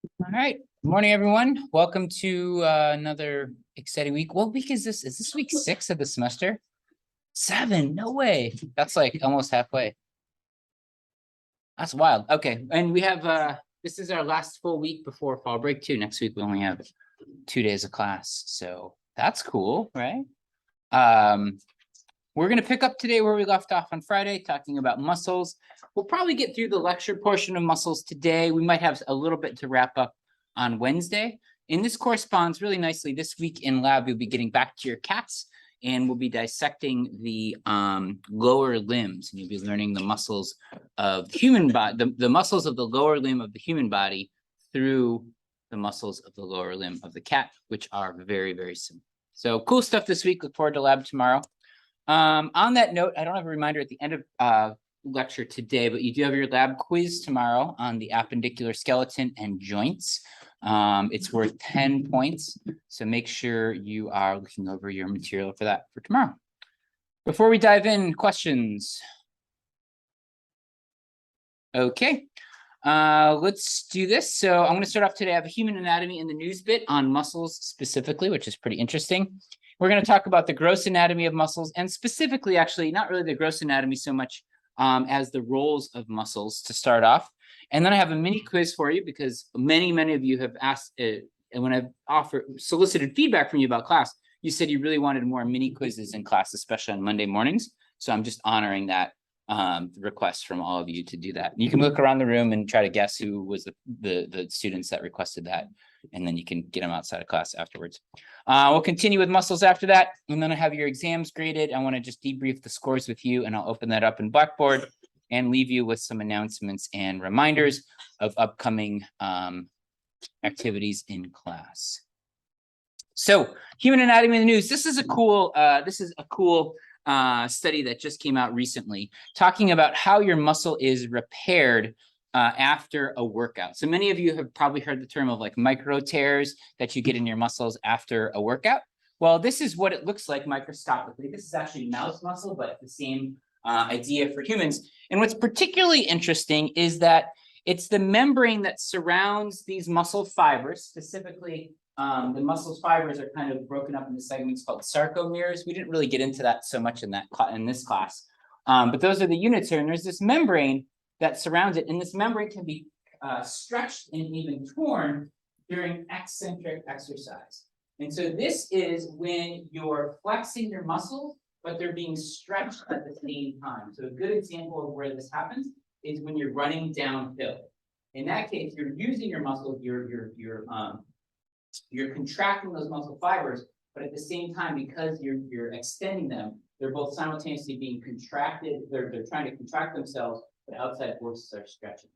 All right. Good morning, everyone. Welcome to another exciting week. What week is this? Is this week 6 of the semester? 7? No way. That's like almost halfway. That's wild. Okay. And we have this is our last full week before fall break too. Next week we only have 2 days of class. So that's cool, right? We're going to pick up today where we left off on Friday, talking about muscles. We'll probably get through the lecture portion of muscles today. We might have a little bit to wrap up on Wednesday. And this corresponds really nicely. This week in lab, you'll be getting back to your cats, and we'll be dissecting the lower limbs. And you'll be learning the muscles of the human body, the muscles of the lower limb of the human body through the muscles of the lower limb of the cat, which are very, very similar. So cool stuff this week. Look forward to lab tomorrow. On that note, I don't have a reminder at the end of lecture today, but you do have your lab quiz tomorrow on the appendicular skeleton and joints. It's worth 10 points, so make sure you are looking over your material for that for tomorrow. Before we dive in, questions? Okay, let's do this. So I'm going to start off today. I have a human anatomy in the news bit on muscles specifically, which is pretty interesting. We're going to talk about the gross anatomy of muscles, and specifically, actually, not really the gross anatomy so much as the roles of muscles to start off. And then I have a mini quiz for you because many of you have asked, and when I've solicited feedback from you about class, you said you really wanted more mini quizzes in class, especially on Monday mornings. So I'm just honoring that request from all of you to do that. You can look around the room and try to guess who was the students that requested that, and then you can get them outside of class afterwards. We'll continue with muscles after that, and then I have your exams graded. I want to just debrief the scores with you, and I'll open that up in Blackboard and leave you with some announcements and reminders of upcoming activities in class. So, human anatomy in the news. This is a cool study that just came out recently, talking about how your muscle is repaired after a workout. So many of you have probably heard the term of like micro tears that you get in your muscles after a workout. Well, this is what it looks like microscopically. This is actually mouse muscle, but the same idea for humans. And what's particularly interesting is that it's the membrane that surrounds these muscle fibers, specifically the muscle fibers are kind of broken up into segments called sarcomeres. We didn't really get into that so much in this class, but those are the units here. And there's this membrane that surrounds it, and this membrane can be stretched and even torn during eccentric exercise. And so this is when you're flexing your muscles, but they're being stretched at the same time. So a good example of where this happens is when you're running downhill. In that case, you're using your muscles, you're contracting those muscle fibers, but at the same time, because you're extending them, they're both simultaneously being contracted. They're trying to contract themselves, but outside forces are stretching.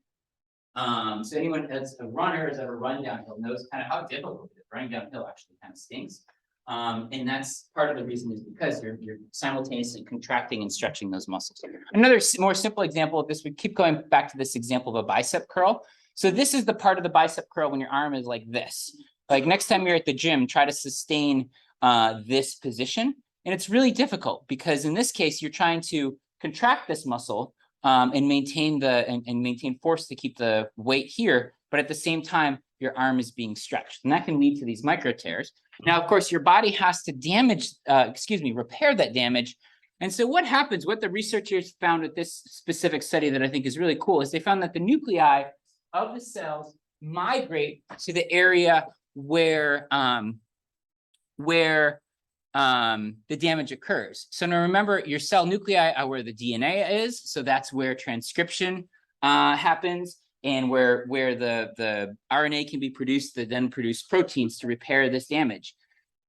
So anyone that's a runner has ever run downhill knows kind of how difficult it is. Running downhill actually kind of stinks. And that's part of the reason is because you're simultaneously contracting and stretching those muscles. Another more simple example of this, we keep going back to this example of a bicep curl. So this is the part of the bicep curl when your arm is like this. Like next time you're at the gym, try to sustain this position. And it's really difficult because in this case, you're trying to contract this muscle and maintain maintain force to keep the weight here. But at the same time, your arm is being stretched. And that can lead to these micro tears. Now, of course, your body has to repair that damage. And so what happens, what the researchers found with this specific study that I think is really cool is they found that the nuclei of the cells migrate to the area where the damage occurs. So now remember, your cell nuclei are where the DNA is. So that's where transcription happens, and where the RNA can be produced to then produce proteins to repair this damage.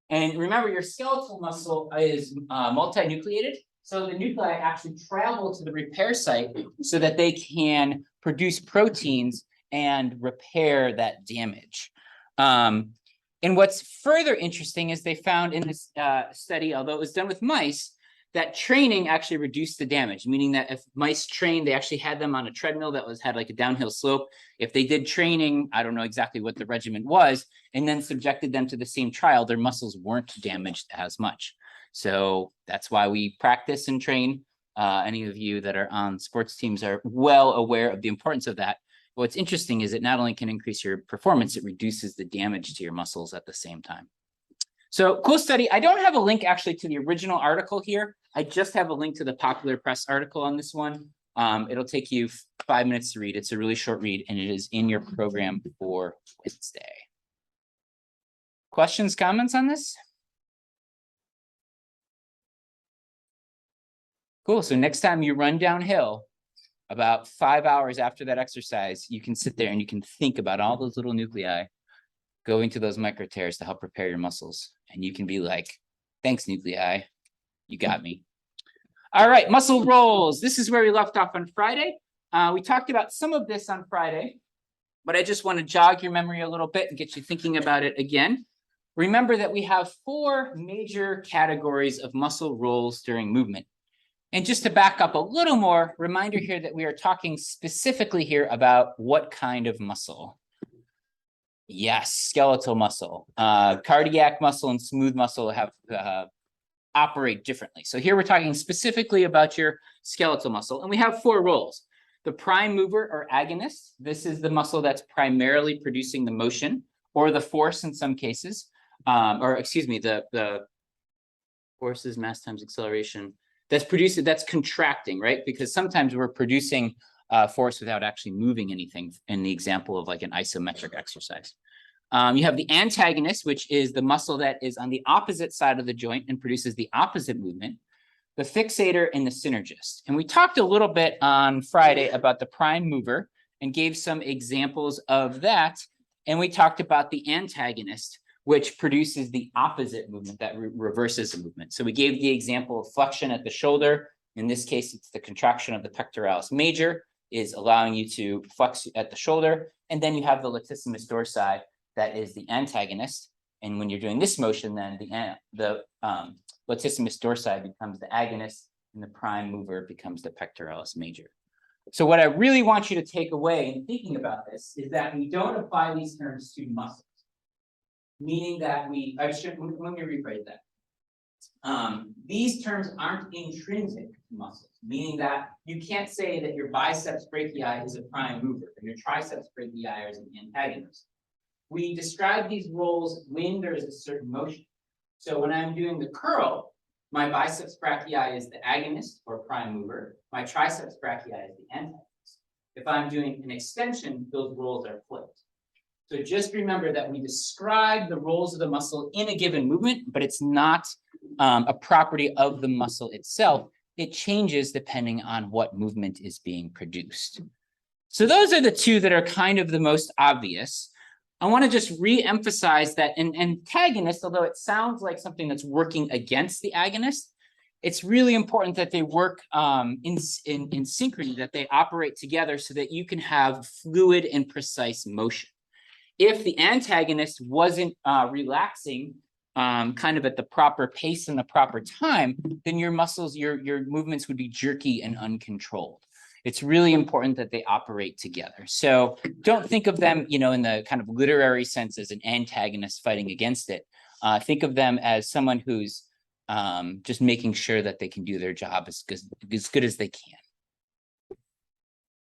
And remember, your skeletal muscle is multinucleated. So the nuclei actually travel to the repair site so that they can produce proteins and repair that damage. And what's further interesting is they found in this study, although it was done with mice, that training actually reduced the damage, meaning that if mice trained, they actually had them on a treadmill that had like a downhill slope. If they did training, I don't know exactly what the regimen was, and then subjected them to the same trial, their muscles weren't damaged as much. So that's why we practice and train. Any of you that are on sports teams are well aware of the importance of that. what's interesting is it not only can increase your performance, it reduces the damage to your muscles at the same time. So cool study. I don't have a link actually to the original article here. I just have a link to the Popular Press article on this one. It'll take you 5 minutes to read. It's a really short read, and it is in your program for Wednesday. Questions, comments on this? Cool. So next time you run downhill, about 5 hours after that exercise, you can sit there and you can think about all those little nuclei going to those micro tears to help repair your muscles. And you can be like, thanks, nuclei. You got me. All right, muscle rolls. This is where we left off on Friday. We talked about some of this on Friday, but I just want to jog your memory a little bit and get you thinking about it again. Remember that we have 4 major categories of muscle rolls during movement. And just to back up a little more, reminder here that we are talking specifically here about what kind of muscle. Yes, skeletal muscle. Cardiac muscle and smooth muscle have operate differently. So here we're talking specifically about your skeletal muscle, and we have 4 roles. The prime mover or agonist. This is the muscle that's primarily producing the motion or the force in some cases, the force is mass times acceleration. That's contracting, right? Because sometimes we're producing force without actually moving anything in the example of like an isometric exercise. You have the antagonist, which is the muscle that is on the opposite side of the joint and produces the opposite movement, the fixator and the synergist. And we talked a little bit on Friday about the prime mover and gave some examples of that. And we talked about the antagonist, which produces the opposite movement that reverses the movement. So we gave the example of flexion at the shoulder. In this case, it's the contraction of the pectoralis major is allowing you to flex at the shoulder. And then you have the latissimus dorsi, that is the antagonist. And when you're doing this motion, then the latissimus dorsi becomes the agonist and the prime mover becomes the pectoralis major. So what I really want you to take away in thinking about this is that we don't apply these terms to muscles. Meaning that let me rephrase that. These terms aren't intrinsic to muscles, meaning that you can't say that your biceps brachii is a prime mover or your triceps brachii is an antagonist. We describe these roles when there is a certain motion. So when I'm doing the curl, my biceps brachii is the agonist or prime mover. My triceps brachii is the antagonist. If I'm doing an extension, those roles are flipped. So just remember that we describe the roles of the muscle in a given movement, but it's not a property of the muscle itself. It changes depending on what movement is being produced. So those are the 2 that are kind of the most obvious. I want to just re-emphasize that an antagonist, although it sounds like something that's working against the agonist, it's really important that they work in synchrony, that they operate together so that you can have fluid and precise motion. If the antagonist wasn't relaxing kind of at the proper pace and the proper time, then your muscles, your movements would be jerky and uncontrolled. It's really important that they operate together. So don't think of them, in the kind of literary sense as an antagonist fighting against it. Think of them as someone who's just making sure that they can do their job as good as they can.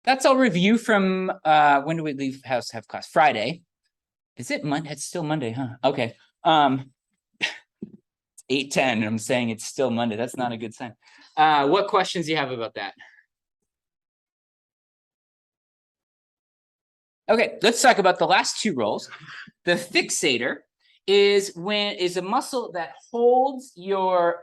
That's all review from when do we leave house have class? Friday. Is it Monday? It's still Monday, huh? Okay. It's 8:10 and I'm saying it's still Monday. That's not a good sign. What questions do you have about that? Okay, let's talk about the last 2 roles. The fixator is a muscle that holds your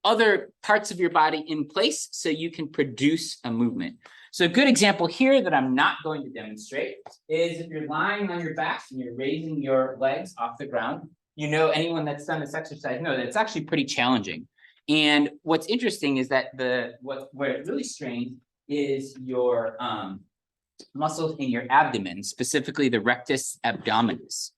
other parts of your body in place so you can produce a movement. So a good example here that I'm not going to demonstrate is if you're lying on your back and you're raising your legs off the ground. Anyone that's done this exercise know that it's actually pretty challenging. And what's interesting is that where it really strains is your muscles in your abdomen, specifically the rectus abdominis.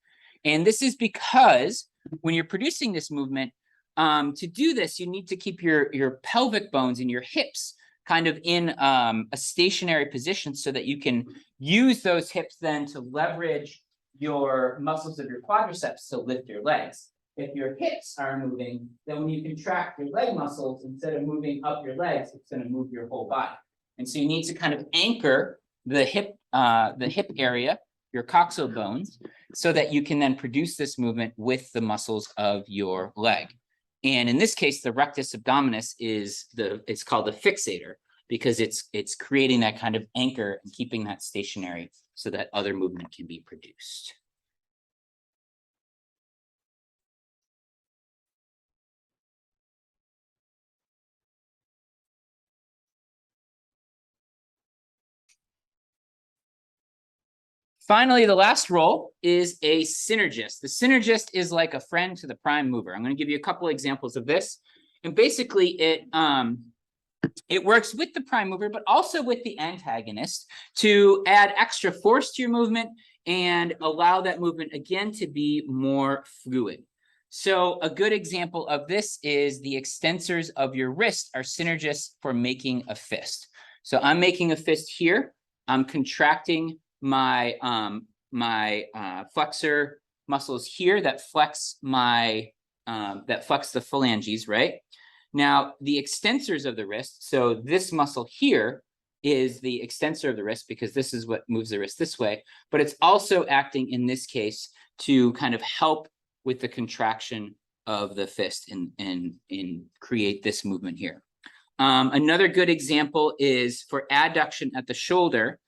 And this is because when you're producing this movement, to do this, you need to keep your pelvic bones and your hips kind of in a stationary position so that you can use those hips then to leverage your muscles of your quadriceps to lift your legs. If your hips are moving, then when you contract your leg muscles, instead of moving up your legs, it's going to move your whole body. And so you need to kind of anchor the hip the hip area, your coxal bones, so that you can then produce this movement with the muscles of your leg. And in this case, the rectus abdominis it's called the fixator, because it's creating that kind of anchor and keeping that stationary so that other movement can be produced. Finally, the last role is a synergist. The synergist is like a friend to the prime mover. I'm going to give you a couple of examples of this. And basically, it works with the prime mover, but also with the antagonist to add extra force to your movement and allow that movement, again, to be more fluid. So a good example of this is the extensors of your wrist are synergists for making a fist. So I'm making a fist here. I'm contracting my flexor muscles here that flex the phalanges, right? Now, the extensors of the wrist, so this muscle here is the extensor of the wrist because this is what moves the wrist this way, but it's also acting in this case to kind of help with the contraction of the fist and create this movement here. Another good example is for adduction at the shoulder.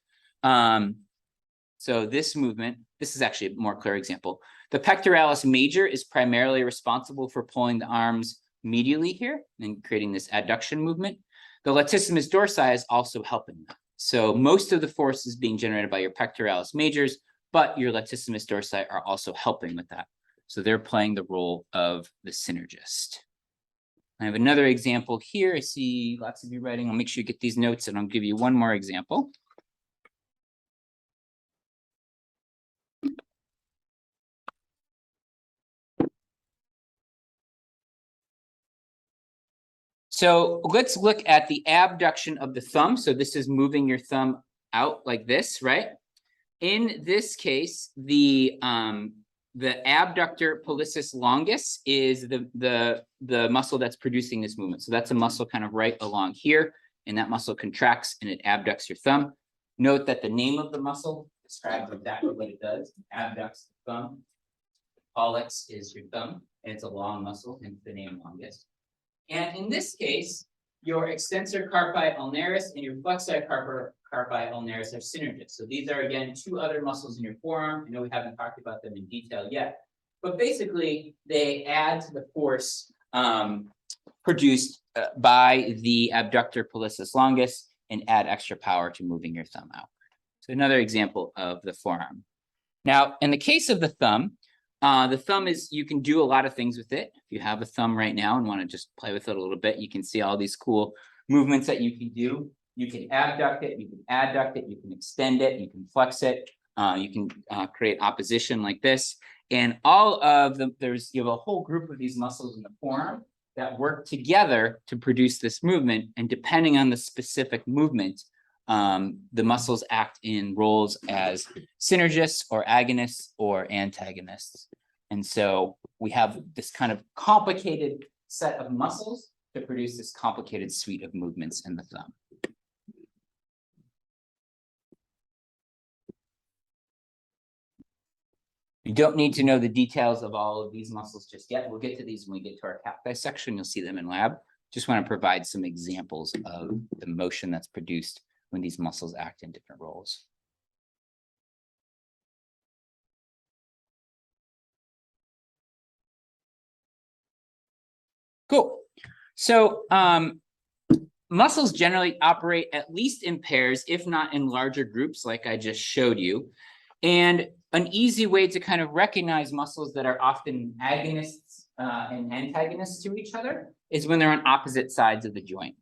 So this movement, this is actually a more clear example. The pectoralis major is primarily responsible for pulling the arms medially here and creating this adduction movement. The latissimus dorsi is also helping that. So most of the force is being generated by your pectoralis majors, but your latissimus dorsi are also helping with that. So they're playing the role of the synergist. I have another example here. I see lots of you writing. I'll make sure you get these notes and I'll give you one more example. So let's look at the abduction of the thumb. So this is moving your thumb out like this, right? In this case, the abductor pollicis longus is the muscle that's producing this movement. So that's a muscle kind of right along here, and that muscle contracts and it abducts your thumb. Note that the name of the muscle describes exactly what it does. It abducts the thumb. Pollex is your thumb, and it's a long muscle, hence the name longus. And in this case, your extensor carpi ulnaris and your flexor carpi ulnaris are synergists. So these are, again, two other muscles in your forearm. I know we haven't talked about them in detail yet, but basically they add to the force produced by the abductor pollicis longus and add extra power to moving your thumb out. So another example of the forearm. Now, in the case of the thumb is, you can do a lot of things with it. If you have a thumb right now and want to just play with it a little bit, you can see all these cool movements that you can do. You can abduct it, you can adduct it, you can extend it, you can flex it, you can create opposition like this. And all of them, you have a whole group of these muscles in the forearm that work together to produce this movement. And depending on the specific movement, the muscles act in roles as synergists or agonists or antagonists. And so we have this kind of complicated set of muscles to produce this complicated suite of movements in the thumb. You don't need to know the details of all of these muscles just yet. We'll get to these when we get to our cacti section. You'll see them in lab. Just want to provide some examples of the motion that's produced when these muscles act in different roles. Cool. So muscles generally operate at least in pairs, if not in larger groups, like I just showed you. And an easy way to kind of recognize muscles that are often agonists and antagonists to each other is when they're on opposite sides of the joint.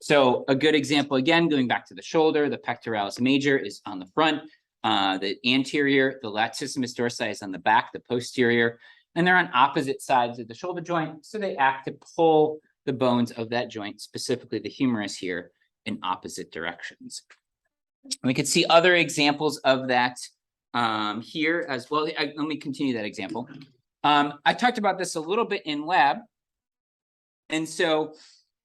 So a good example, again, going back to the shoulder, the pectoralis major is on the front, the anterior, the latissimus dorsi is on the back, the posterior, and they're on opposite sides of the shoulder joint. So they act to pull the bones of that joint, specifically the humerus here, in opposite directions. And we could see other examples of that here as well. Let me continue that example. I talked about this a little bit in lab. And so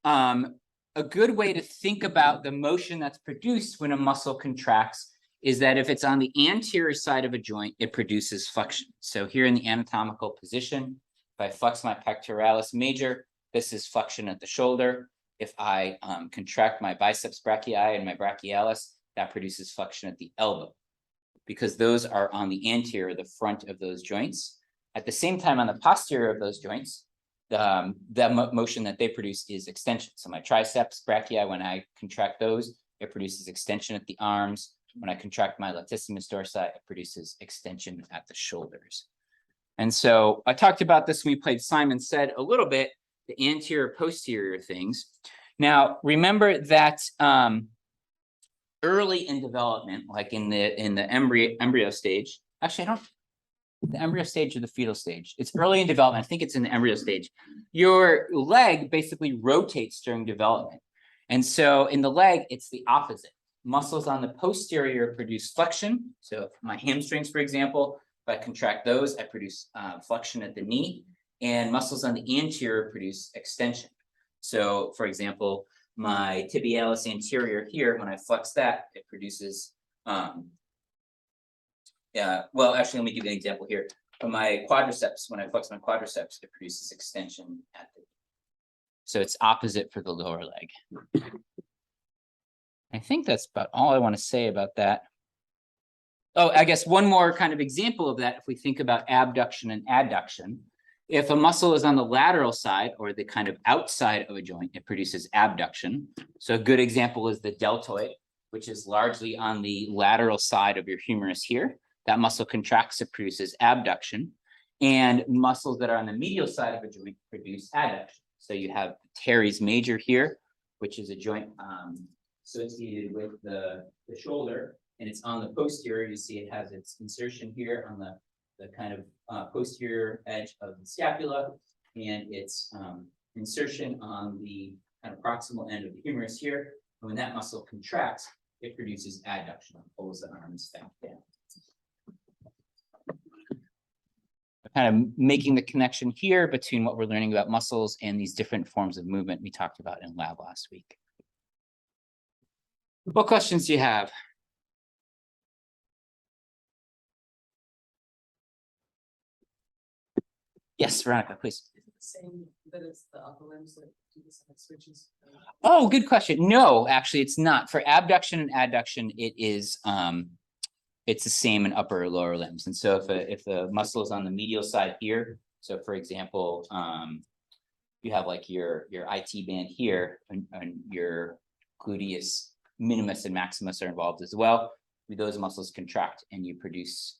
a good way to think about the motion that's produced when a muscle contracts is that if it's on the anterior side of a joint, it produces flexion. So here in the anatomical position, if I flex my pectoralis major, this is flexion at the shoulder. If I contract my biceps brachii and my brachialis, that produces flexion at the elbow, because those are on the anterior, the front of those joints. At the same time, on the posterior of those joints, the motion that they produce is extension. So my triceps brachii, when I contract those, it produces extension at the arms. When I contract my latissimus dorsi, it produces extension at the shoulders. And so I talked about this when we played Simon Said a little bit, the anterior posterior things. Now, remember that early in development, like in the embryo stage, actually, the embryo stage or the fetal stage, it's early in development. I think it's in the embryo stage. Your leg basically rotates during development. And so in the leg, it's the opposite. Muscles on the posterior produce flexion. So my hamstrings, for example, if I contract those, I produce flexion at the knee, and muscles on the anterior produce extension. So for example, my tibialis anterior here, when I flex that, it produces, well, actually, let me give you an example here. For my quadriceps, when I flex my quadriceps, it produces extension at the knee. So it's opposite for the lower leg. I think that's about all I want to say about that. Oh, I guess one more kind of example of that, if we think about abduction and adduction, if a muscle is on the lateral side or the kind of outside of a joint, it produces abduction. So a good example is the deltoid, which is largely on the lateral side of your humerus here. That muscle contracts, it produces abduction. And muscles that are on the medial side of a joint produce adduction. So you have teres major here, which is a joint associated with the shoulder, and it's on the posterior. You see it has its insertion here on the kind of posterior edge of the scapula, and its insertion on the kind of proximal end of the humerus here. And when that muscle contracts, it produces adduction, pulls the arms back down. Kind of making the connection here between what we're learning about muscles and these different forms of movement we talked about in lab last week. What questions do you have? Yes, Veronica, please. Is it the same that it's the upper limbs that do the side switches? Oh, good question. No, actually, it's not. For abduction and adduction, it is it's the same in upper or lower limbs. And so if the muscle is on the medial side here, so for example, you have like your IT band here, and your gluteus minimus and maximus are involved as well. Those muscles contract and you produce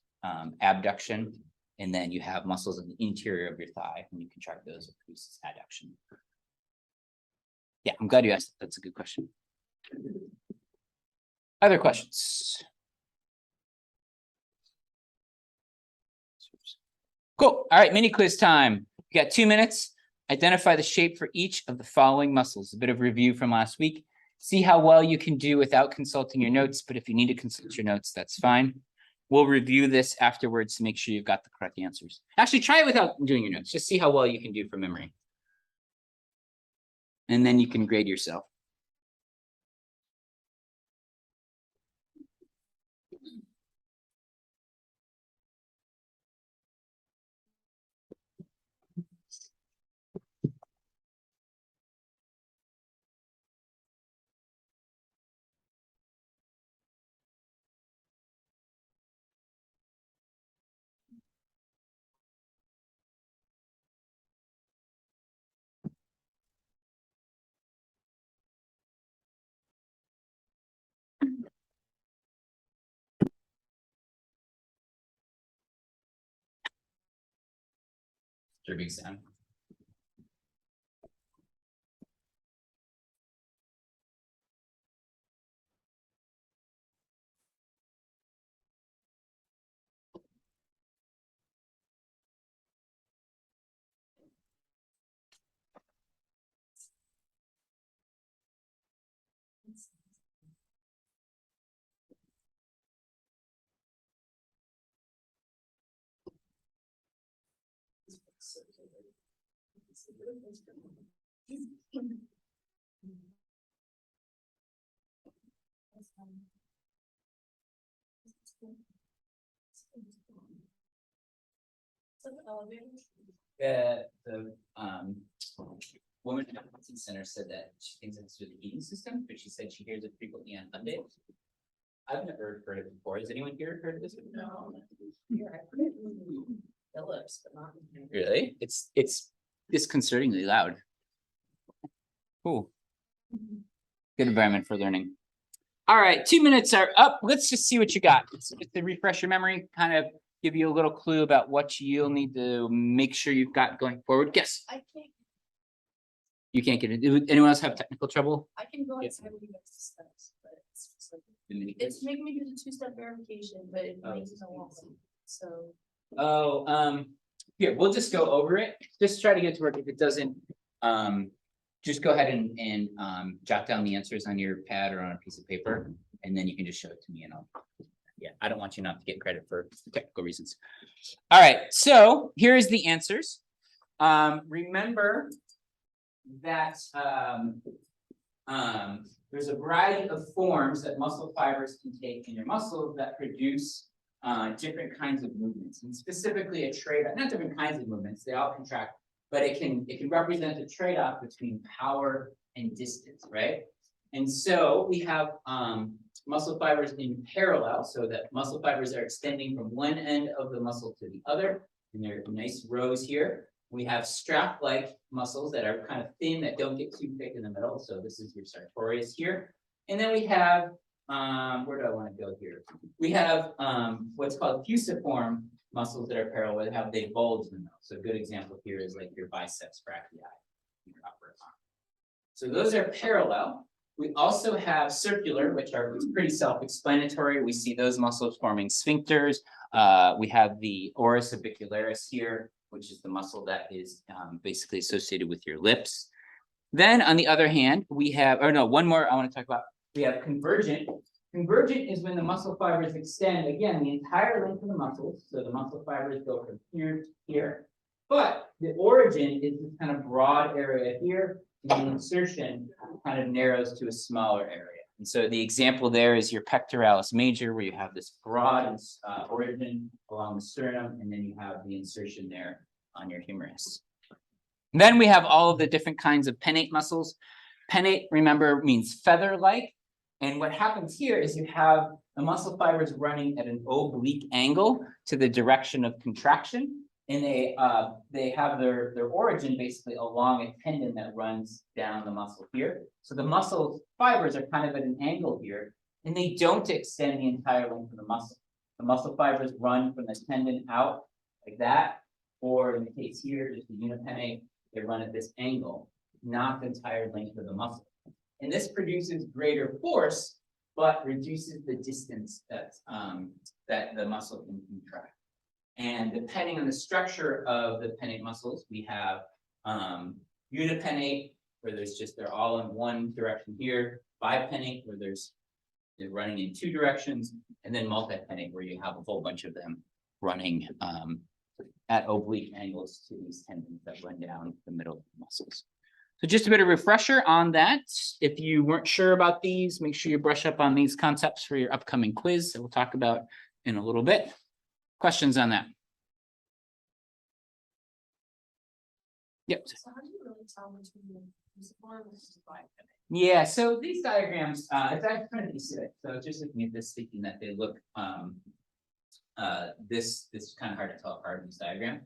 abduction. And then you have muscles in the interior of your thigh. When you contract those, it produces adduction. Yeah, I'm glad you asked. That's a good question. Other questions? Cool. All right, mini quiz time. You got 2 minutes. Identify the shape for each of the following muscles. A bit of review from last week. See how well you can do without consulting your notes, but if you need to consult your notes, that's fine. We'll review this afterwards to make sure you've got the correct answers. Actually, try it without doing your notes. Just see how well you can do from memory. And then you can grade yourself. Big sound. So the elevator. The woman at the Hudson Center said that she thinks it's through the heating system, but she said she hears it frequently on Monday. I've never heard of it before. Has anyone here heard of this? No. Here, I put it in Phillips, but not. in- Really? It's disconcertingly loud. Cool. Good environment for learning. All right, 2 minutes are up. Let's just see what you got. Just to refresh your memory, kind of give you a little clue about what you'll need to make sure you've got going forward. Guess. I can't, You can't get it. Did anyone else have technical trouble? I can go Yes. outside with you guys to steps, but it's just like, The mini it's quiz? making me do the two-step verification, but it Oh, makes no walk. So, Oh, here, we'll just go over it. Just try to get to work. If it doesn't, just go ahead and jot down the answers on your pad or on a piece of paper, and then you can just show it to me and yeah, I don't want you not to get credit for technical reasons. All right, so here is the answers. Remember that there's a variety of forms that muscle fibers can take in your muscles that produce different kinds of movements, and specifically a trade-off, not different kinds of movements, they all contract, but it can represent a trade-off between power and distance, right? And so we have muscle fibers in parallel, so that muscle fibers are extending from one end of the muscle to the other, and they're nice rows here. We have strap-like muscles that are kind of thin, that don't get too thick in the middle, so this is your sartorius here. And then we have, where do I want to go here? We have what's called fusiform muscles that are parallel, they bulge in the middle. So a good example here is like your biceps brachii, your upper arm. So those are parallel. We also have circular, which are pretty self-explanatory. We see those muscles forming sphincters. We have the oris orbicularis here, which is the muscle that is basically associated with your lips. Then on the other hand, we have, one more I want to talk about. We have convergent. Convergent is when the muscle fibers extend, again, the entire length of the muscles. So the muscle fibers go from here to here. But the origin is this kind of broad area here, and the insertion kind of narrows to a smaller area. And so the example there is your pectoralis major, where you have this broad origin along the sternum, and then you have the insertion there on your humerus. And then we have all of the different kinds of pennate muscles. Pennate, remember, means feather-like. And what happens here is you have the muscle fibers running at an oblique angle to the direction of contraction. And they have their origin basically along a tendon that runs down the muscle here. So the muscle fibers are kind of at an angle here, and they don't extend the entire length of the muscle. The muscle fibers run from the tendon out like that, or in the case here, just the unipennate, they run at this angle, not the entire length of the muscle. And this produces greater force, but reduces the distance that the muscle can contract. And depending on the structure of the pennate muscles, we have unipennate, where they're all in one direction here, bipennate, where they're running in two directions, and then multipennate, where you have a whole bunch of them running at oblique angles to these tendons that run down the middle of the muscles. So just a bit of refresher on that. If you weren't sure about these, make sure you brush up on these concepts for your upcoming quiz that we'll talk about in a little bit. Questions on that? Yep. So how do you really tell between the fusiform versus the bipennate? Yeah, so these diagrams, it's actually kind of easy. So just looking at this, thinking that they look this is kind of hard to tell apart in this diagram.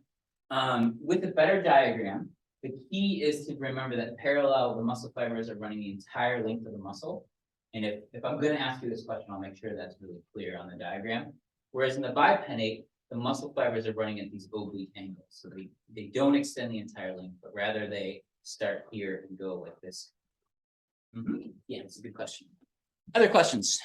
With a better diagram, the key is to remember that parallel, the muscle fibers are running the entire length of the muscle. And if I'm going to ask you this question, I'll make sure that's really clear on the diagram. Whereas in the bipennate, the muscle fibers are running at these oblique angles. So they don't extend the entire length, but rather they start here and go like this. Yeah, it's a good question. Other questions?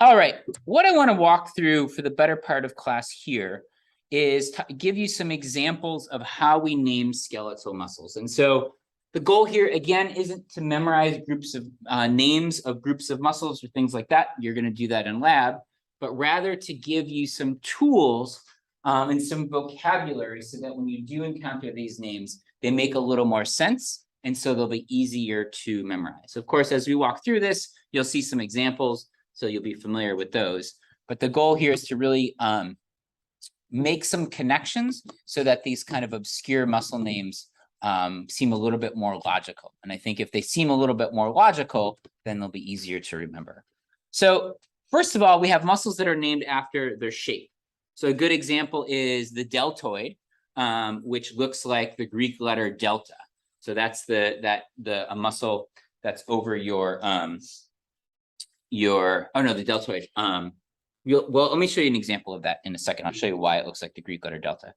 All right, what I want to walk through for the better part of class here is to give you some examples of how we name skeletal muscles. And so the goal here, again, isn't to memorize groups of names of groups of muscles or things like that. You're going to do that in lab, but rather to give you some tools and some vocabulary so that when you do encounter these names, they make a little more sense. And so they'll be easier to memorize. Of course, as we walk through this, you'll see some examples, so you'll be familiar with those. but the goal here is to really make some connections so that these kind of obscure muscle names seem a little bit more logical. And I think if they seem a little bit more logical, then they'll be easier to remember. So first of all, we have muscles that are named after their shape. So a good example is the deltoid, which looks like the Greek letter delta. So that's a muscle that's over the deltoid. Well, let me show you an example of that in a second. I'll show you why it looks like the Greek letter delta.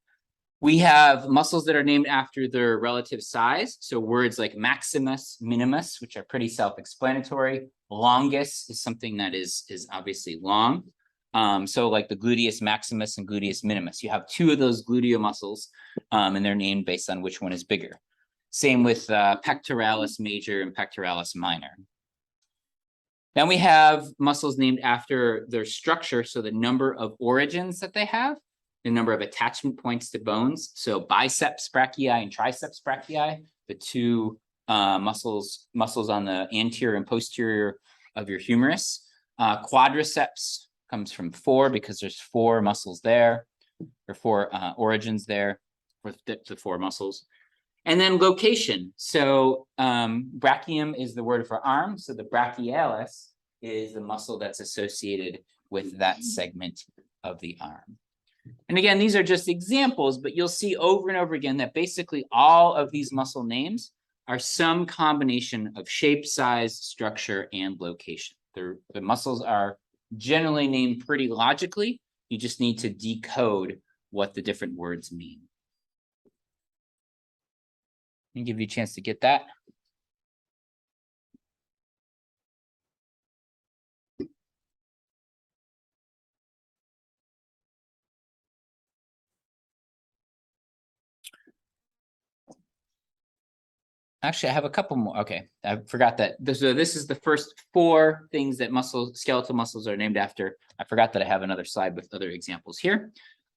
We have muscles that are named after their relative size. So words like maximus, minimus, which are pretty self-explanatory. Longus is something that is obviously long. So like the gluteus maximus and gluteus minimus. You have two of those gluteal muscles, and they're named based on which one is bigger. Same with pectoralis major and pectoralis minor. Then we have muscles named after their structure, so the number of origins that they have, the number of attachment points to bones. So biceps brachii and triceps brachii, the two muscles on the anterior and posterior of your humerus. Quadriceps comes from 4 because there's 4 muscles there, or 4 origins there for the 4 muscles. And then location. So brachium is the word for arm. So the brachialis is the muscle that's associated with that segment of the arm. And again, these are just examples, but you'll see over and over again that basically all of these muscle names are some combination of shape, size, structure, and location. The muscles are generally named pretty logically. You just need to decode what the different words mean. I'll give you a chance to get that. Actually, I have a couple more. Okay, I forgot that. So this is the first 4 things that skeletal muscles are named after. I forgot that I have another slide with other examples here.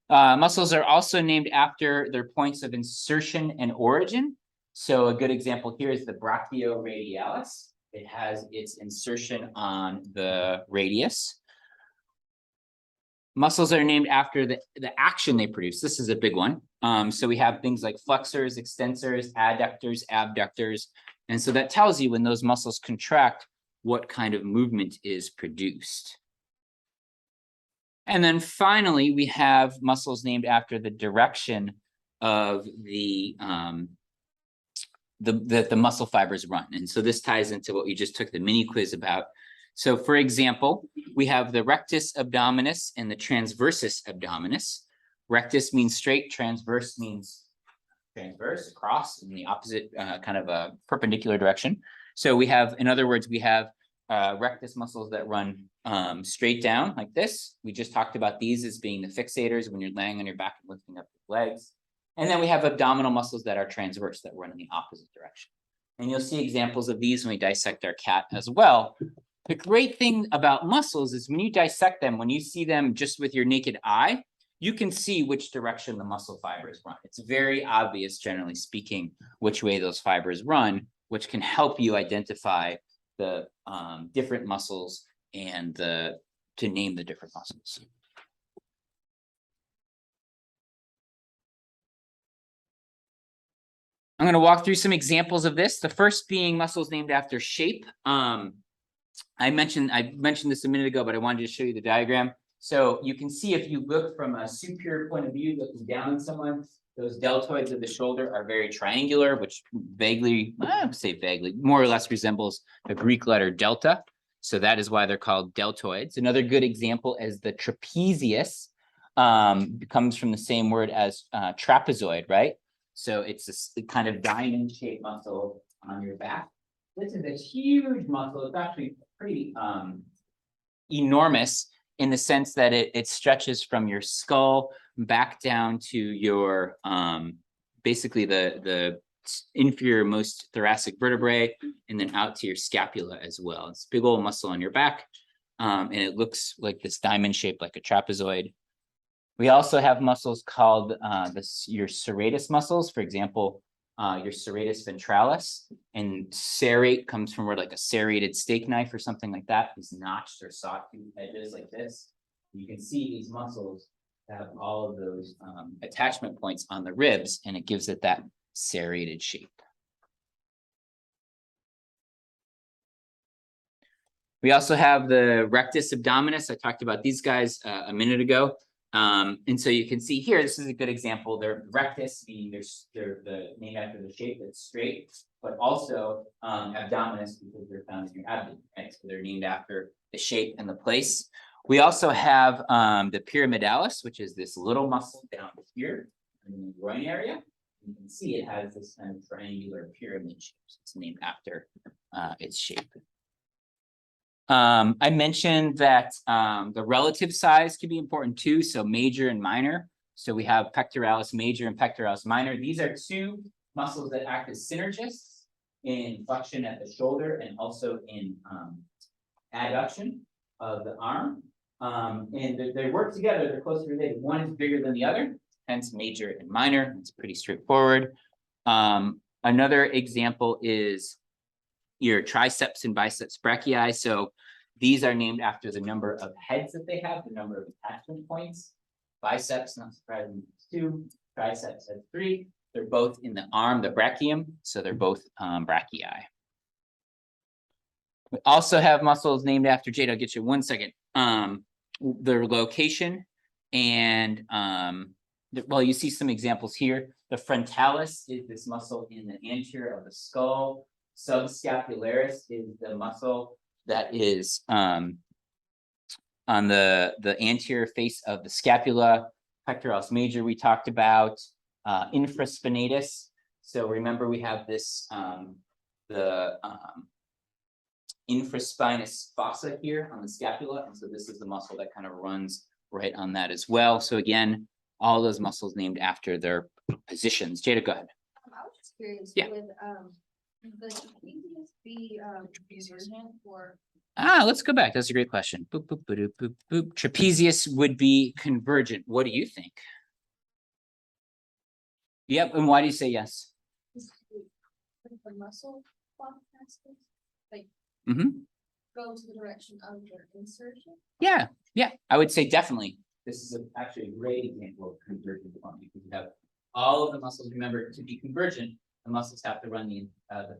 Muscles are also named after their points of insertion and origin. So a good example here is the brachioradialis. It has its insertion on the radius. Muscles are named after the action they produce. This is a big one. So we have things like flexors, extensors, adductors, abductors. And so that tells you when those muscles contract, what kind of movement is produced. And then finally, we have muscles named after the direction of the muscle fibers run. And so this ties into what we just took the mini quiz about. So for example, we have the rectus abdominis and the transversus abdominis. Rectus means straight, transverse means transverse, across in the opposite kind of a perpendicular direction. So we have, in other words, we have rectus muscles that run straight down like this. We just talked about these as being the fixators when you're laying on your back and lifting up your legs. And then we have abdominal muscles that are transverse that run in the opposite direction. And you'll see examples of these when we dissect our cat as well. The great thing about muscles is when you dissect them, when you see them just with your naked eye, you can see which direction the muscle fibers run. It's very obvious, generally speaking, which way those fibers run, which can help you identify the different muscles and to name the different muscles. I'm going to walk through some examples of this. The first being muscles named after shape. I mentioned this a minute ago, but I wanted to show you the diagram. So you can see if you look from a superior point of view, looking down on someone, those deltoids of the shoulder are very triangular, which vaguely, I would say vaguely, more or less resembles the Greek letter delta. So that is why they're called deltoids. Another good example is the trapezius. Comes from the same word as trapezoid, right? So it's a kind of diamond-shaped muscle on your back. This is a huge muscle. It's actually pretty enormous in the sense that it stretches from your skull back down to your basically the inferior most thoracic vertebrae and then out to your scapula as well. It's a big old muscle on your back, and it looks like this diamond shape, like a trapezoid. We also have muscles called your serratus muscles. For example, your serratus ventralis, and serrate comes from where like a serrated steak knife or something like that. These notched or sawtooth edges like this. You can see these muscles have all of those attachment points on the ribs, and it gives it that serrated shape. We also have the rectus abdominis. I talked about these guys a minute ago. And so you can see here, this is a good example. They're rectus, meaning they're named after the shape that's straight, but also abdominis because they're found in your abdomen, right? So they're named after the shape and the place. We also have the pyramidalis, which is this little muscle down here in the groin area. You can see it has this kind of triangular pyramid shape. So it's named after its shape. I mentioned that the relative size can be important too, so major and minor. So we have pectoralis major and pectoralis minor. These are two muscles that act as synergists in flexion at the shoulder and also in adduction of the arm. And they work together, they're closely related. One is bigger than the other, hence major and minor. It's pretty straightforward. Another example is your triceps and biceps brachii. So these are named after the number of heads that they have, the number of attachment points. Biceps, not surprisingly, 2. Triceps has 3. They're both in the arm, the brachium, so they're both brachii. We also have muscles named after, Jade, I'll get you 1 second. Their location and well, you see some examples here. The frontalis is this muscle in the anterior of the skull. Subscapularis is the muscle that is on the anterior face of the scapula. Pectoralis major we talked about. Infraspinatus. So remember we have this the infraspinous fossa here on the scapula, and so this is the muscle that kind of runs right on that as well. So again, all those muscles named after their positions. Jada, go ahead. I was just curious. Yeah. Would the trapezius be convergent or? Let's go back. That's a great question. Boop, boop, boop, boop, boop. Trapezius would be convergent. What do you think? Yep. And why do you say yes? The muscle like go to the direction of your insertion? Yeah. I would say definitely. This is actually a great example of convergent form because you have all of the muscles. Remember, to be convergent, the muscles have to run the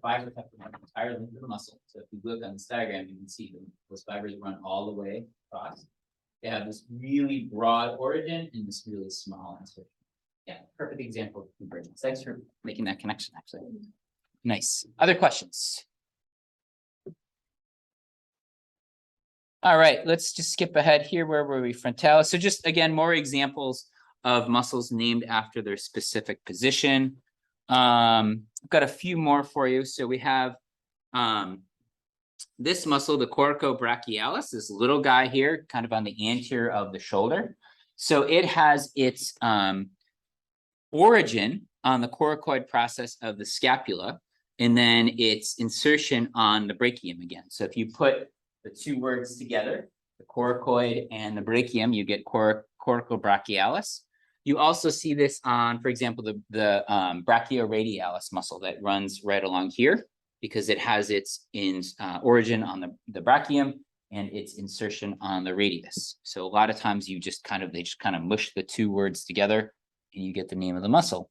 fibers have to run the entire length of the muscle. So if you look on this diagram, you can see those fibers run all the way across. They have this really broad origin and this really small insertion. Yeah, perfect example of convergence. Thanks for making that connection, actually. Nice. Other questions? All right, let's just skip ahead here. Where were we? Frontalis. So just again, more examples of muscles named after their specific position. I've got a few more for you. So we have this muscle, the coracobrachialis, this little guy here, kind of on the anterior of the shoulder. So it has its origin on the coracoid process of the scapula, and then its insertion on the brachium again. So if you put the two words together, the coracoid and the brachium, you get coracobrachialis. You also see this on, for example, the brachioradialis muscle that runs right along here because it has its origin on the brachium and its insertion on the radius. So a lot of times they just kind of mush the two words together and you get the name of the muscle.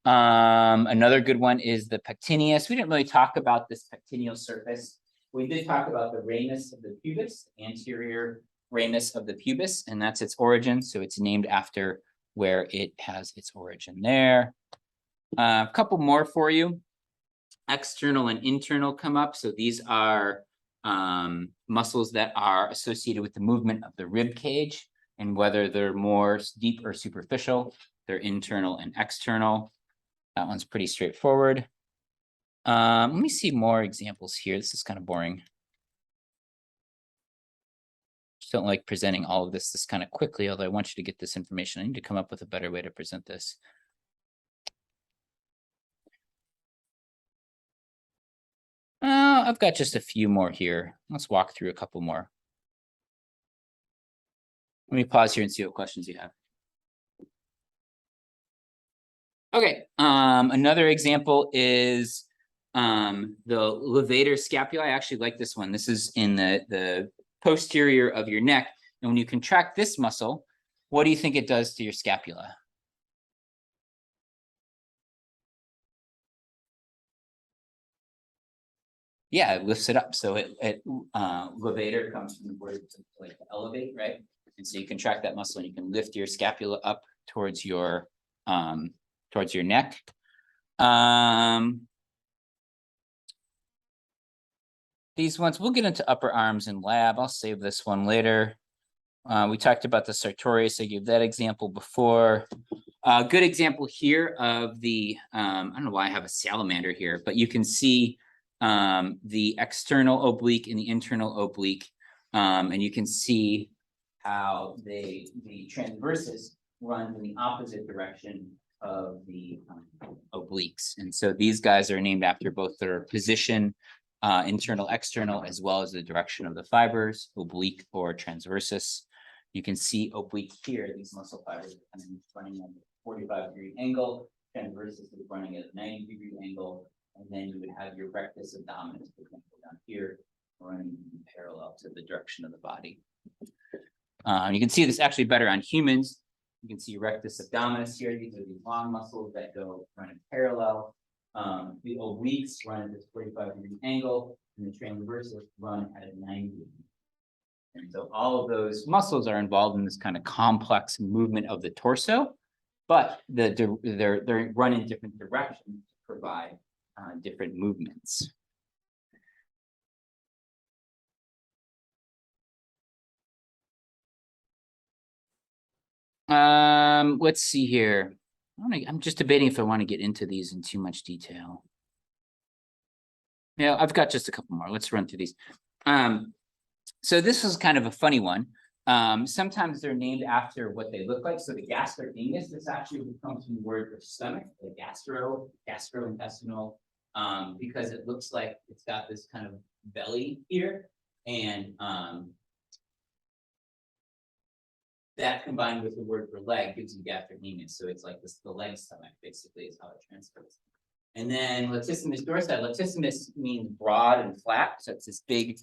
Another good one is the pectineus. We didn't really talk about this pectineal surface. We did talk about the ramus of the pubis, anterior ramus of the pubis, and that's its origin. So it's named after where it has its origin there. A couple more for you. External and internal come up. So these are muscles that are associated with the movement of the rib cage, and whether they're more deep or superficial, they're internal and external. That one's pretty straightforward. Let me see more examples here. This is kind of boring. Just don't like presenting all of this kind of quickly, although I want you to get this information. I need to come up with a better way to present this. I've got just a few more here. Let's walk through a couple more. Let me pause here and see what questions you have. Okay, another example is the levator scapula. I actually like this one. This is in the posterior of your neck. And when you contract this muscle, what do you think it does to your scapula? Yeah, it lifts it up. So levator comes from the word like to elevate, right? And so you contract that muscle and you can lift your scapula up towards your neck. These ones, we'll get into upper arms in lab. I'll save this one later. We talked about the sartorius. I gave that example before. A good example here of the, I don't know why I have a salamander here, but you can see the external oblique and the internal oblique. And you can see how the transversus run in the opposite direction of the obliques. And so these guys are named after both their position, internal, external, as well as the direction of the fibers, oblique or transversus. You can see oblique here, these muscle fibers are kind of running at a 45-degree angle, transversus is running at a 90-degree angle, and then you would have your rectus abdominis, for example, down here, running parallel to the direction of the body. You can see this actually better on humans. You can see rectus abdominis here. These are the long muscles that go running parallel. The obliques run at this 45-degree angle, and the transversus run at a 90-degree. And so all of those muscles are involved in this kind of complex movement of the torso, but they're run in different directions to provide different movements. Let's see here. I'm just debating if I want to get into these in too much detail. Yeah, I've got just a couple more. Let's run through these. So this is kind of a funny one. Sometimes they're named after what they look like. So the gastrocnemius, this actually comes from the word for stomach, the gastrointestinal, because it looks like it's got this kind of belly here. And that combined with the word for leg gives you gastrocnemius. So it's like this, the leg stomach basically is how it transfers. And then latissimus dorsi. Latissimus means broad and flat. So it's this big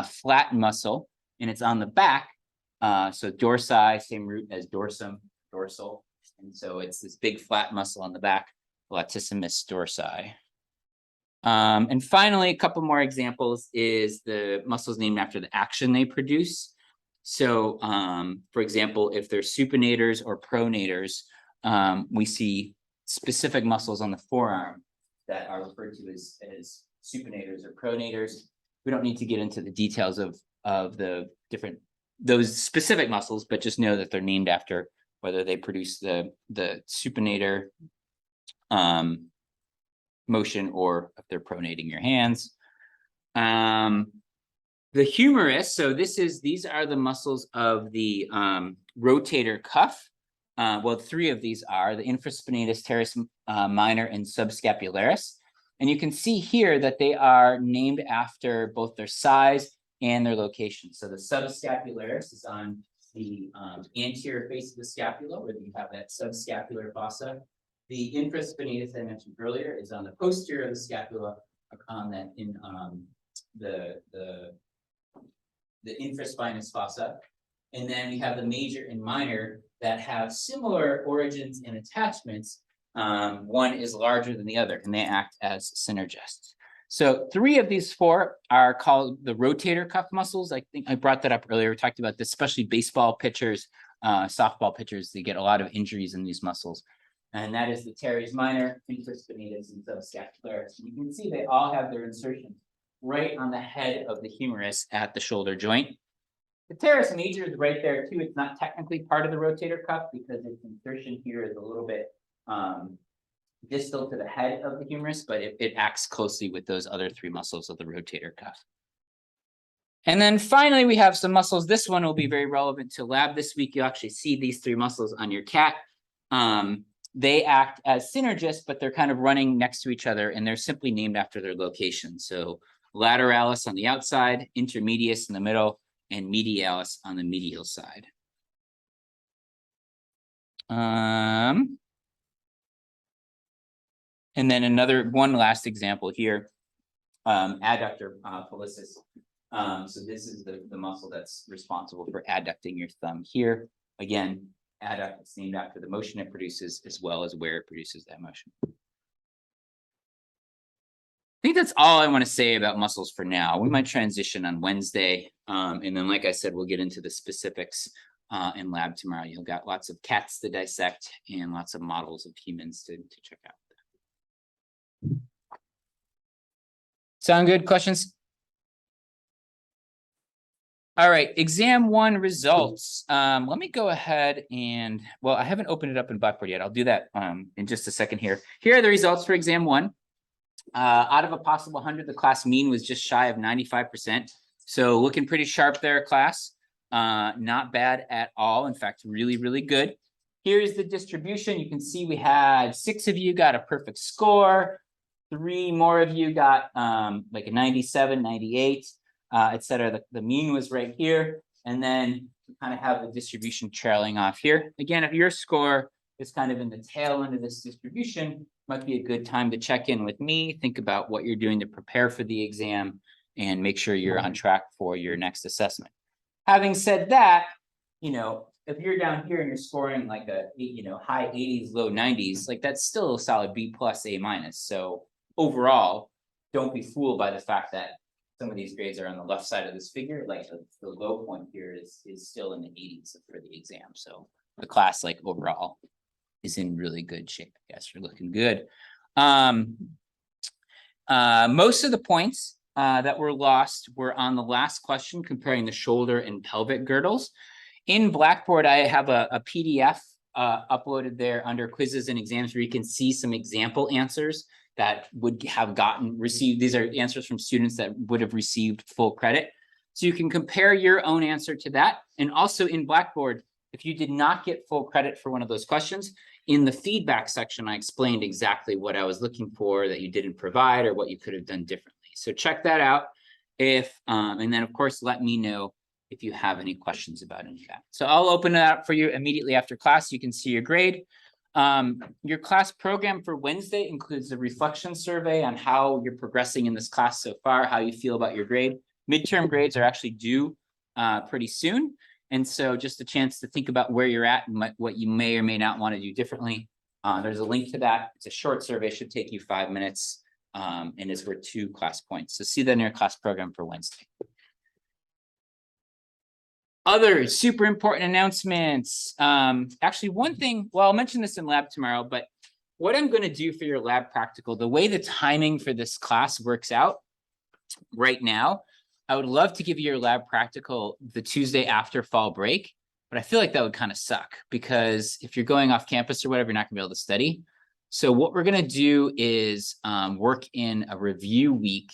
flat muscle, and it's on the back. So dorsi, same root as dorsum, dorsal. And so it's this big flat muscle on the back, latissimus dorsi. And finally, a couple more examples is the muscles named after the action they produce. So for example, if they're supinators or pronators, we see specific muscles on the forearm that are referred to as supinators or pronators. We don't need to get into the details of the different, those specific muscles, but just know that they're named after whether they produce the supinator motion or if they're pronating your hands. The humerus, so these are the muscles of the rotator cuff. Well, three of these are the infraspinatus, teres minor, and subscapularis. And you can see here that they are named after both their size and their location. So the subscapularis is on the anterior face of the scapula, where you have that subscapular fossa. The infraspinatus I mentioned earlier is on the posterior of the scapula, on that in the infraspinous fossa. And then we have the major and minor that have similar origins and attachments. One is larger than the other, and they act as synergists. So 3 of these 4 are called the rotator cuff muscles. I think I brought that up earlier. We talked about this, especially baseball pitchers, softball pitchers. They get a lot of injuries in these muscles. And that is the teres minor, infraspinatus, and subscapularis. You can see they all have their insertion right on the head of the humerus at the shoulder joint. The teres major is right there too. It's not technically part of the rotator cuff because its insertion here is a little bit distal to the head of the humerus, but it acts closely with those other 3 muscles of the rotator cuff. And then finally, we have some muscles. This one will be very relevant to lab this week. You'll actually see these 3 muscles on your cat. They act as synergists, but they're kind of running next to each other, and they're simply named after their location. So lateralis on the outside, intermedius in the middle, and medialis on the medial side. And then one last example here, adductor pollicis. So this is the muscle that's responsible for adducting your thumb here. Again, adduct is named after the motion it produces as well as where it produces that motion. I think that's all I want to say about muscles for now. We might transition on Wednesday. And then, like I said, we'll get into the specifics in lab tomorrow. You'll got lots of cats to dissect and lots of models of humans to check out. Sound good? Questions? All right, exam 1 results. Let me go ahead and, well, I haven't opened it up in Blackboard yet. I'll do that in just a second here. Here are the results for exam 1. Out of a possible 100, the class mean was just shy of 95%. So looking pretty sharp there, class. Not bad at all. In fact, really, really good. Here's the distribution. You can see we had 6 of you got a perfect score. 3 more of you got like a 97, 98, etc. The mean was right here. And then you kind of have the distribution trailing off here. Again, if your score is kind of in the tail end of this distribution, might be a good time to check in with me, think about what you're doing to prepare for the exam, and make sure you're on track for your next assessment. Having said that, you know, if you're down here and you're scoring like a, you know, high 80s, low 90s, like that's still a solid B+, A-. So overall, don't be fooled by the fact that some of these grades are on the left side of this figure. Like the low point here is still in the 80s for the exam. So the class, like overall, is in really good shape. I guess you're looking good. Most of the points that were lost were on the last question, comparing the shoulder and pelvic girdles. In Blackboard, I have a PDF uploaded there under quizzes and exams where you can see some example answers that would have received. These are answers from students that would have received full credit. So you can compare your own answer to that. And also in Blackboard, if you did not get full credit for one of those questions, in the feedback section, I explained exactly what I was looking for that you didn't provide or what you could have done differently. So check that out. And then of course, let me know if you have any questions about any of that. So I'll open it up for you immediately after class. You can see your grade. Your class program for Wednesday includes a reflection survey on how you're progressing in this class so far, how you feel about your grade. Midterm grades are actually due pretty soon. And so just a chance to think about where you're at and what you may or may not want to do differently. There's a link to that. It's a short survey, should take you 5 minutes, and is worth 2 class points. So see that in your class program for Wednesday. Other super important announcements. Actually, one thing, well, I'll mention this in lab tomorrow, but what I'm going to do for your lab practical, the way the timing for this class works out right now, I would love to give you your lab practical the Tuesday after fall break, but I feel like that would kind of suck because if you're going off campus or whatever, you're not gonna be able to study. So what we're gonna do is work in a review week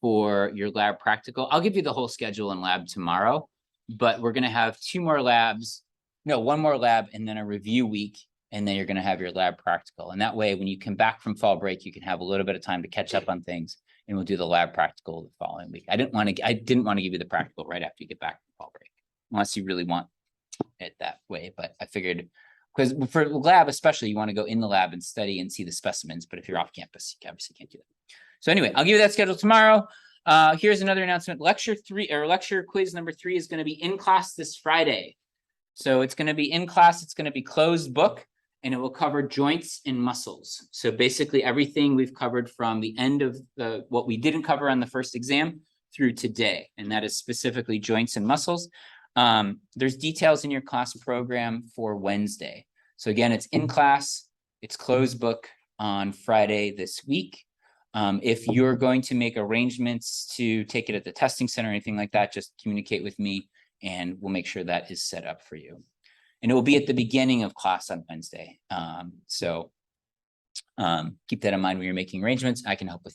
for your lab practical. I'll give you the whole schedule in lab tomorrow, but we're gonna have 2 more labs, no, 1 more lab and then a review week, and then you're gonna have your lab practical. And that way, when you come back from fall break, you can have a little bit of time to catch up on things. And we'll do the lab practical the following week. I didn't want to give you the practical right after you get back from fall break, unless you really want it that way. But I figured, because for lab especially, you want to go in the lab and study and see the specimens. But if you're off campus, you obviously can't do that. So anyway, I'll give you that schedule tomorrow. Here's another announcement. Lecture quiz number 3 is going to be in class this Friday. So it's going to be in class. It's going to be closed book. And it will cover joints and muscles. So basically everything we've covered from the end of what we didn't cover on the first exam through today. And that is specifically joints and muscles. There's details in your class program for Wednesday. So again, it's in class, it's closed book on Friday this week. If you're going to make arrangements to take it at the testing center or anything like that, just communicate with me and we'll make sure that is set up for you. And it will be at the beginning of class on Wednesday. So keep that in mind when you're making arrangements. I can help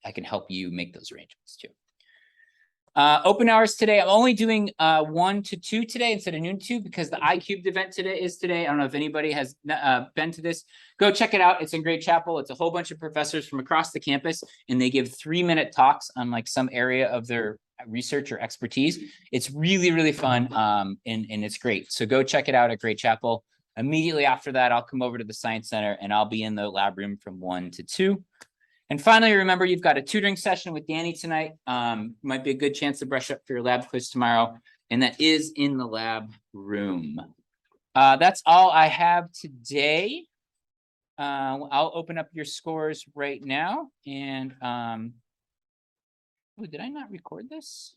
I can help you make those arrangements too. Open hours today. I'm only doing 1 to 2 today instead of noon to 2 because the iCubed event today is today. I don't know if anybody has been to this. Go check it out. It's in Great Chapel. It's a whole bunch of professors from across the campus, and they give 3-minute talks on like some area of their research or expertise. It's really, really fun, and it's great. So go check it out at Great Chapel. Immediately after that, I'll come over to the Science Center, and I'll be in the lab room from 1 to 2. And finally, remember, you've got a tutoring session with Danny tonight. Might be a good chance to brush up for your lab quiz tomorrow, and that is in the lab room. That's all I have today. I'll open up your scores right now, and oh, did I not record this?